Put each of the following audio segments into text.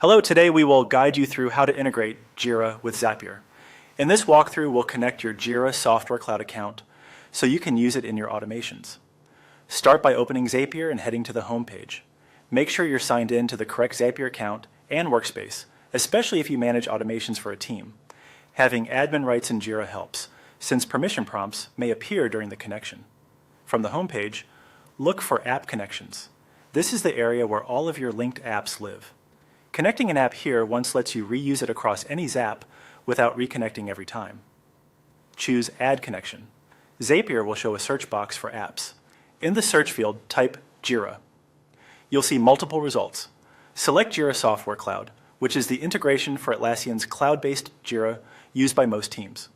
Hello, today we will guide you through how to integrate Jira with Zapier. In this walkthrough, we'll connect your Jira Software Cloud account so you can use it in your automations. Start by opening Zapier and heading to the home page. Make sure you're signed in to the correct Zapier account and workspace, especially if you manage automations for a team. Having admin rights in Jira helps, since permission prompts may appear during the connection. From the home page, look for App Connections. This is the area where all of your linked apps live. Connecting an app here once lets you reuse it across any Zap without reconnecting every time. Choose Add Connection. Zapier will show a search box for apps. In the search field, type Jira. You'll see multiple results. Select Jira Software Cloud, which is the integration for Atlassian's cloud-based Jira used by most teams.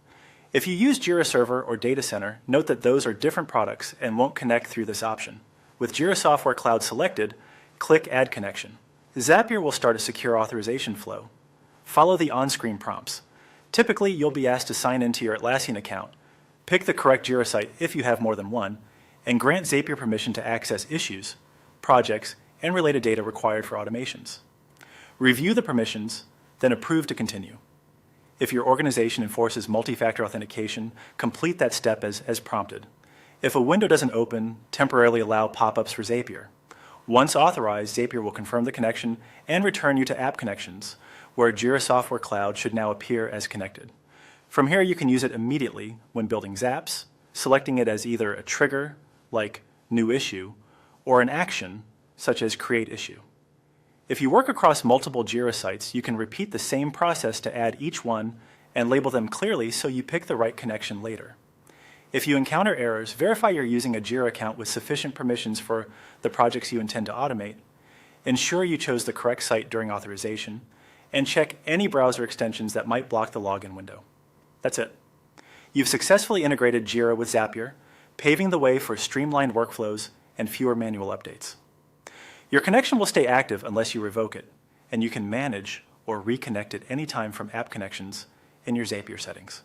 If you use Jira Server or Data Center, note that those are different products and won't connect through this option. With Jira Software Cloud selected, click Add Connection. Zapier will start a secure authorization flow. Follow the on-screen prompts. Typically, you'll be asked to sign into your Atlassian account, pick the correct Jira site if you have more than one, and grant Zapier permission to access issues, projects, and related data required for automations. Review the permissions, then approve to continue. If your organization enforces multi-factor authentication, complete that step as prompted. If a window doesn't open, temporarily allow pop-ups for Zapier. Once authorized, Zapier will confirm the connection and return you to App Connections, where Jira Software Cloud should now appear as connected. From here, you can use it immediately when building Zaps, selecting it as either a trigger, like New Issue, or an action, such as Create Issue. If you work across multiple Jira sites, you can repeat the same process to add each one and label them clearly so you pick the right connection later. If you encounter errors, verify you're using a Jira account with sufficient permissions for the projects you intend to automate. Ensure you chose the correct site during authorization, and check any browser extensions that might block the login window. That's it. You've successfully integrated Jira with Zapier, paving the way for streamlined workflows and fewer manual updates. Your connection will stay active unless you revoke it, and you can manage or reconnect it anytime from App Connections in your Zapier settings.